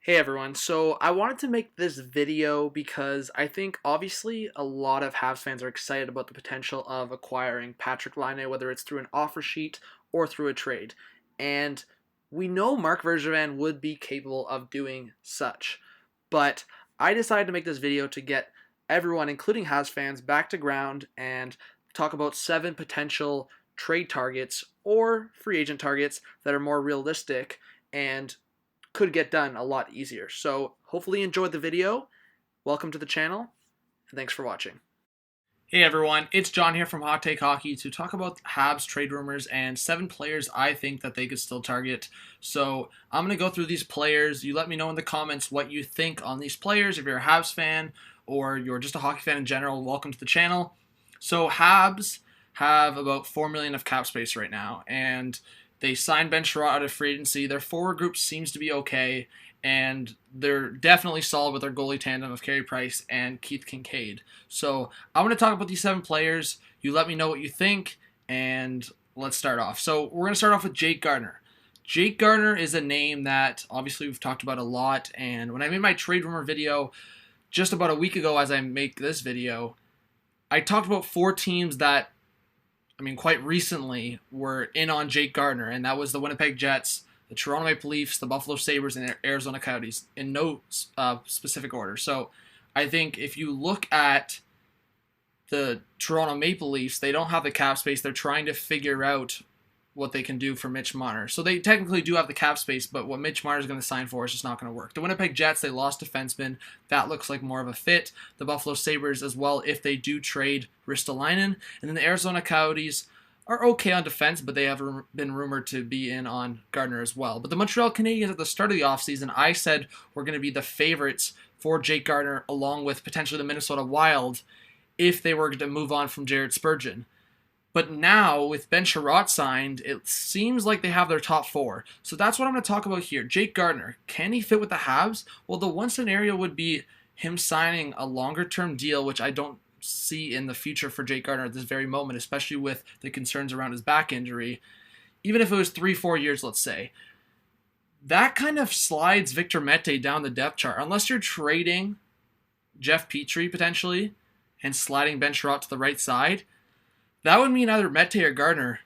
Hey everyone, so I wanted to make this video because I think obviously a lot of Habs fans are excited about the potential of acquiring Patrick Laine, whether it's through an offer sheet or through a trade. And we know Mark Bergevin would be capable of doing such. But I decided to make this video to get everyone, including Habs fans, back to ground and talk about 7 potential trade targets or free agent targets that are more realistic and could get done a lot easier. So hopefully you enjoyed the video. Welcome to the channel, and thanks for watching. Hey everyone, it's John here from Hot Take Hockey to talk about Habs trade rumors and 7 players I think that they could still target. So I'm going to go through these players. You let me know in the comments what you think on these players. If you're a Habs fan or you're just a hockey fan in general, welcome to the channel. So Habs have about $4 million of cap space right now, and they signed Ben Chiarot out of free agency. Their forward group seems to be okay, and they're definitely solid with their goalie tandem of Carey Price and Keith Kincaid. So I'm going to talk about these 7 players. You let me know what you think, and let's start off. So we're going to start off with Jake Gardner. Jake Gardner is a name that obviously we've talked about a lot, and when I made my trade rumor video just about a week ago as I make this video, I talked about 4 teams that quite recently were in on Jake Gardner, and that was the Winnipeg Jets, the Toronto Maple Leafs, the Buffalo Sabres, and the Arizona Coyotes, in no specific order. So I think if you look at the Toronto Maple Leafs, they don't have the cap space. They're trying to figure out what they can do for Mitch Marner. So they technically do have the cap space, but what Mitch Marner is going to sign for is just not going to work. The Winnipeg Jets, they lost defenseman. That looks like more of a fit. The Buffalo Sabres as well, if they do trade Ristolainen. And then the Arizona Coyotes are okay on defense, but they have been rumored to be in on Gardner as well. But the Montreal Canadiens at the start of the offseason, I said were going to be the favorites for Jake Gardner, along with potentially the Minnesota Wild, if they were to move on from Jared Spurgeon. But now, with Ben Chiarot signed, it seems like they have their top 4. So that's what I'm going to talk about here. Jake Gardner, can he fit with the Habs? Well, the one scenario would be him signing a longer-term deal, which I don't see in the future for Jake Gardner at this very moment, especially with the concerns around his back injury. Even if it was 3-4 years, let's say. That kind of slides Victor Mete down the depth chart. Unless you're trading Jeff Petrie, potentially, and sliding Ben Chiarot to the right side, that would mean either Mete or Gardner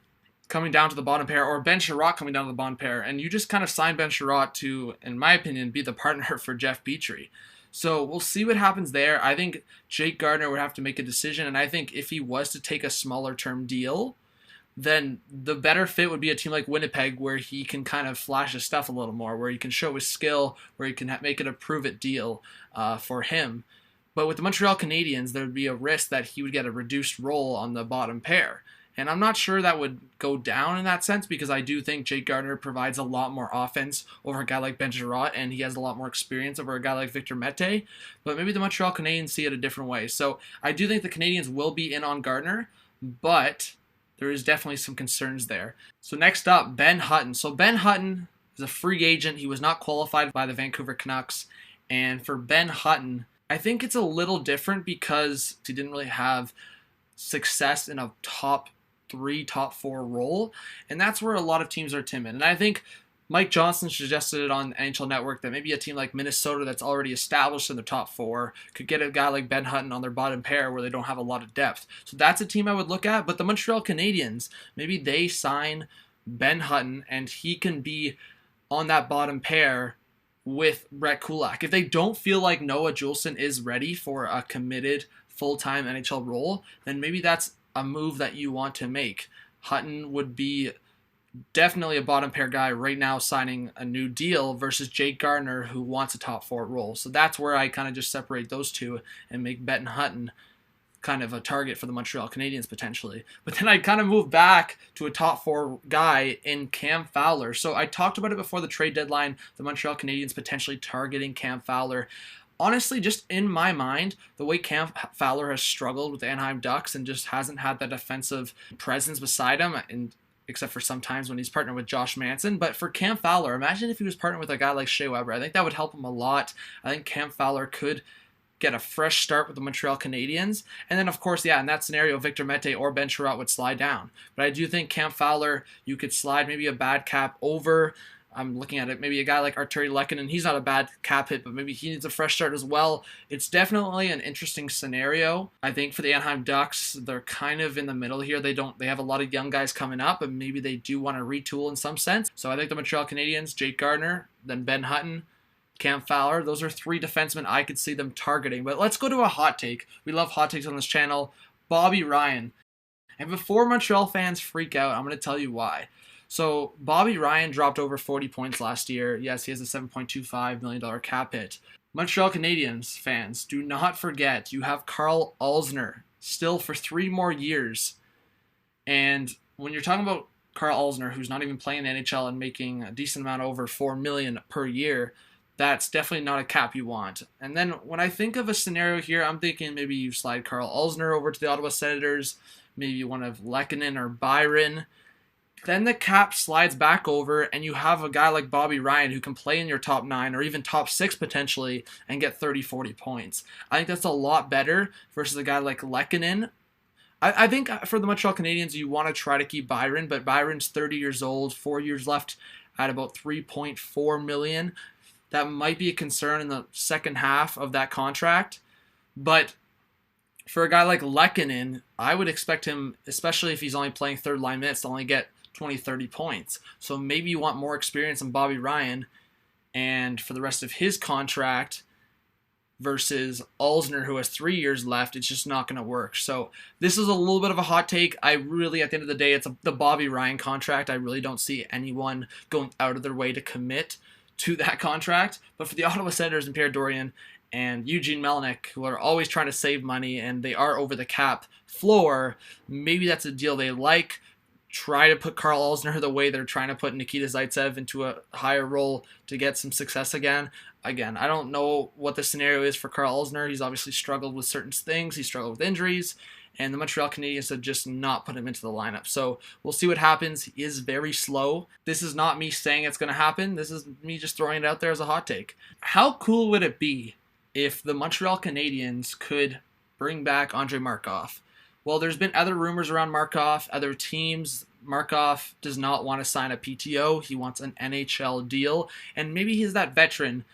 coming down to the bottom pair, or Ben Chiarot coming down to the bottom pair, and you just kind of sign Ben Chiarot to, in my opinion, be the partner for Jeff Petrie. So we'll see what happens there. I think Jake Gardner would have to make a decision, and I think if he was to take a smaller term deal, then the better fit would be a team like Winnipeg, where he can kind of flash his stuff a little more, where he can show his skill, where he can make it a prove-it deal for him. But with the Montreal Canadiens, there would be a risk that he would get a reduced role on the bottom pair. And I'm not sure that would go down in that sense, because I do think Jake Gardner provides a lot more offense over a guy like Ben Chiarot, and he has a lot more experience over a guy like Victor Mete. But maybe the Montreal Canadiens see it a different way. So I do think the Canadiens will be in on Gardner, but there is definitely some concerns there. So next up, Ben Hutton. So Ben Hutton is a free agent. He was not qualified by the Vancouver Canucks. And for Ben Hutton, I think it's a little different because he didn't really have success in a top 3, top 4 role, and that's where a lot of teams are timid. And I think Mike Johnson suggested it on NHL Network that maybe a team like Minnesota that's already established in the top 4 could get a guy like Ben Hutton on their bottom pair where they don't have a lot of depth. So that's a team I would look at. But the Montreal Canadiens, maybe they sign Ben Hutton and he can be on that bottom pair with Brett Kulak. If they don't feel like Noah Juulsen is ready for a committed full-time NHL role, then maybe that's a move that you want to make. Hutton would be definitely a bottom pair guy right now signing a new deal versus Jake Gardner, who wants a top 4 role. So that's where I kind of just separate those two and make Ben Hutton kind of a target for the Montreal Canadiens potentially. But then I kind of move back to a top 4 guy in Cam Fowler. So I talked about it before the trade deadline, the Montreal Canadiens potentially targeting Cam Fowler. Honestly, just in my mind, the way Cam Fowler has struggled with the Anaheim Ducks and just hasn't had that defensive presence beside him, and except for sometimes when he's partnered with Josh Manson. But for Cam Fowler, imagine if he was partnered with a guy like Shea Weber. I think that would help him a lot. I think Cam Fowler could get a fresh start with the Montreal Canadiens. And then, of course, yeah, in that scenario, Victor Mete or Ben Chiarot would slide down. But I do think Cam Fowler, you could slide maybe a bad cap over I'm looking at it. Maybe a guy like Arturi Lehkonen, he's not a bad cap hit, but maybe he needs a fresh start as well. It's definitely an interesting scenario. I think for the Anaheim Ducks, they're kind of in the middle here. They have a lot of young guys coming up, but maybe they do want to retool in some sense. So I think the Montreal Canadiens, Jake Gardner, then Ben Hutton, Cam Fowler, those are 3 defensemen I could see them targeting. But let's go to a hot take. We love hot takes on this channel. Bobby Ryan. And before Montreal fans freak out, I'm going to tell you why. So Bobby Ryan dropped over 40 points last year. Yes, he has a $7.25 million cap hit. Montreal Canadiens fans, do not forget you have Karl Alzner still for 3 more years. And when you're talking about Karl Alzner, who's not even playing the NHL and making a decent amount over $4 million per year, that's definitely not a cap you want. And then when I think of a scenario here, I'm thinking maybe you slide Karl Alzner over to the Ottawa Senators, maybe one of Lehkonen or Byron. Then the cap slides back over, and you have a guy like Bobby Ryan who can play in your top 9 or even top 6 potentially and get 30, 40 points. I think that's a lot better versus a guy like Lehkonen. I think for the Montreal Canadiens, you want to try to keep Byron, but Byron's 30 years old, 4 years left at about $3.4 million. That might be a concern in the second half of that contract. But for a guy like Lehkonen, I would expect him, especially if he's only playing third line minutes, to only get 20, 30 points. So maybe you want more experience in Bobby Ryan, and for the rest of his contract versus Alzner, who has 3 years left, it's just not going to work. So this is a little bit of a hot take. I really, at the end of the day, it's the Bobby Ryan contract. I really don't see anyone going out of their way to commit to that contract. But for the Ottawa Senators and Pierre Dorion and Eugene Melnyk, who are always trying to save money and they are over the cap floor, maybe that's a deal they like. Try to put Karl Alzner the way they're trying to put Nikita Zaitsev into a higher role to get some success again. Again, I don't know what the scenario is for Karl Alzner. He's obviously struggled with certain things. He struggled with injuries, and the Montreal Canadiens have just not put him into the lineup. So we'll see what happens. He is very slow. This is not me saying it's going to happen. This is me just throwing it out there as a hot take. How cool would it be if the Montreal Canadiens could bring back Andrei Markov? Well, there's been other rumors around Markov, other teams. Markov does not want to sign a PTO. He wants an NHL deal. And maybe he's that veteran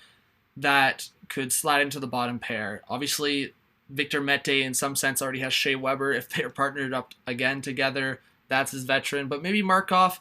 that could slide into the bottom pair. Obviously, Victor Mete, in some sense, already has Shea Weber. If they're partnered up again together, that's his veteran. But maybe Markov,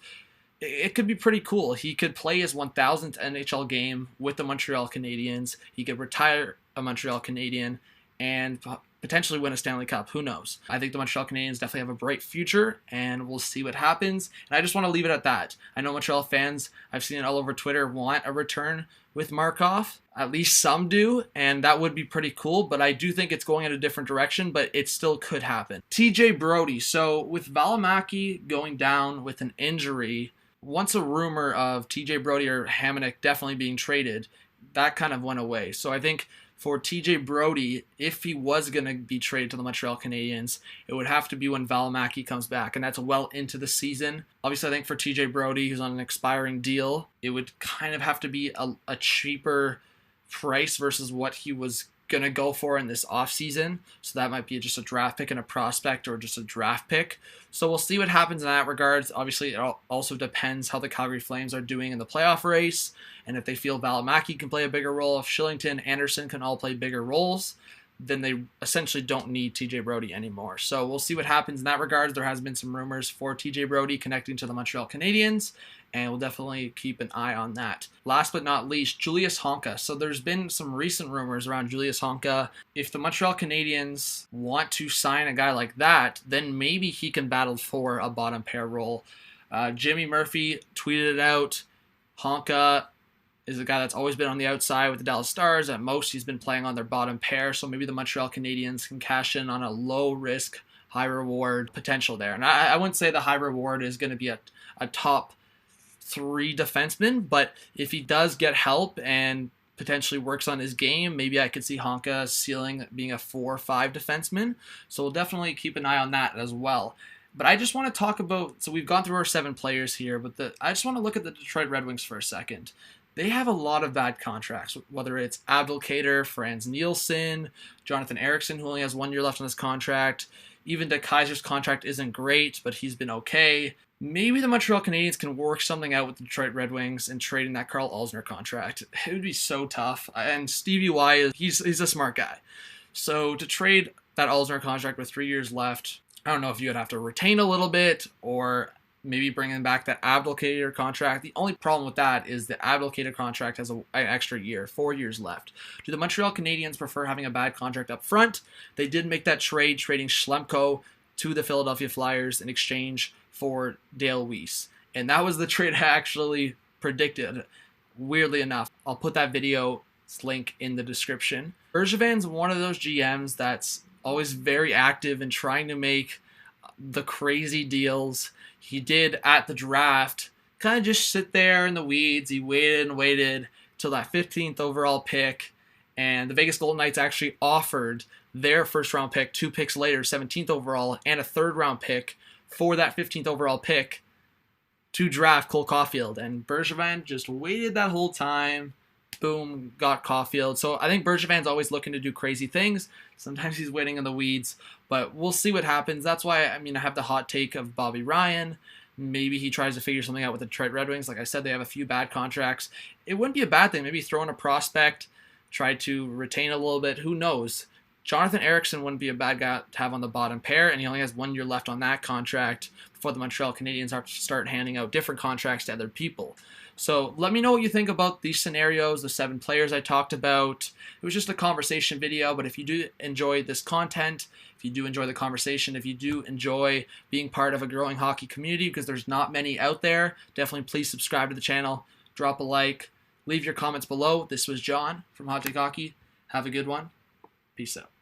it could be pretty cool. He could play his 1,000th NHL game with the Montreal Canadiens. He could retire a Montreal Canadien and potentially win a Stanley Cup. Who knows? I think the Montreal Canadiens definitely have a bright future, and we'll see what happens. And I just want to leave it at that. I know Montreal fans, I've seen it all over Twitter, want a return with Markov. At least some do, and that would be pretty cool, but I do think it's going in a different direction, but it still could happen. TJ Brodie. So with Valimaki going down with an injury, once a rumor of TJ Brodie or Hamonic definitely being traded, that kind of went away. So I think for TJ Brodie, if he was going to be traded to the Montreal Canadiens, it would have to be when Valimaki comes back, and that's well into the season. Obviously, I think for TJ Brodie, who's on an expiring deal, it would kind of have to be a cheaper price versus what he was going to go for in this offseason. So that might be just a draft pick and a prospect, or just a draft pick. So we'll see what happens in that regards. Obviously, it also depends how the Calgary Flames are doing in the playoff race, and if they feel Valimaki can play a bigger role, if Shillington, Anderson can all play bigger roles, then they essentially don't need TJ Brodie anymore. So we'll see what happens in that regards. There has been some rumors for TJ Brodie connecting to the Montreal Canadiens, and we'll definitely keep an eye on that. Last but not least, Julius Honka. So there's been some recent rumors around Julius Honka. If the Montreal Canadiens want to sign a guy like that, then maybe he can battle for a bottom pair role. Jimmy Murphy tweeted it out. Honka is a guy that's always been on the outside with the Dallas Stars. At most, he's been playing on their bottom pair, so maybe the Montreal Canadiens can cash in on a low-risk, high-reward potential there. And I wouldn't say the high reward is going to be a top 3 defenseman, but if he does get help and potentially works on his game, maybe I could see Honka ceiling being a 4 or 5 defenseman. So we'll definitely keep an eye on that as well. But I just want to talk about, so we've gone through our 7 players here, but I just want to look at the Detroit Red Wings for a second. They have a lot of bad contracts, whether it's Abdelkader, Franz Nielsen, Jonathan Eriksson, who only has 1 year left on his contract, Even De Kaiser's contract isn't great, but he's been okay. Maybe the Montreal Canadiens can work something out with the Detroit Red Wings and trading that Karl Alzner contract. It would be so tough. And Stevie Y, he's a smart guy. So to trade that Alzner contract with 3 years left, I don't know if you would have to retain a little bit or maybe bringing back that Abdelkader contract. The only problem with that is the Abdelkader contract has an extra year, 4 years left. Do the Montreal Canadiens prefer having a bad contract up front? They did make that trade, trading Schlemko to the Philadelphia Flyers in exchange for Dale Weiss. And that was the trade I actually predicted, weirdly enough. I'll put that video link in the description. Bergevin's one of those GMs that's always very active in trying to make the crazy deals. He did at the draft kind of just sit there in the weeds. He waited and waited till that 15th overall pick, and the Vegas Golden Knights actually offered their first round pick 2 picks later, 17th overall, and a 3rd round pick for that 15th overall pick to draft Cole Caulfield. And Bergevin just waited that whole time. Boom, got Caulfield. So I think Bergevin's always looking to do crazy things. Sometimes he's waiting in the weeds, but we'll see what happens. That's why, I have the hot take of Bobby Ryan. Maybe he tries to figure something out with the Detroit Red Wings. Like I said, they have a few bad contracts. It wouldn't be a bad thing. Maybe throw in a prospect, try to retain a little bit. Who knows? Jonathan Ericsson wouldn't be a bad guy to have on the bottom pair, and he only has 1 year left on that contract before the Montreal Canadiens start handing out different contracts to other people. So let me know what you think about these scenarios, the 7 players I talked about. It was just a conversation video, but if you do enjoy this content, if you do enjoy the conversation, if you do enjoy being part of a growing hockey community, because there's not many out there, definitely please subscribe to the channel, drop a like, leave your comments below. This was John from Hot Take Hockey. Have a good one. Peace out.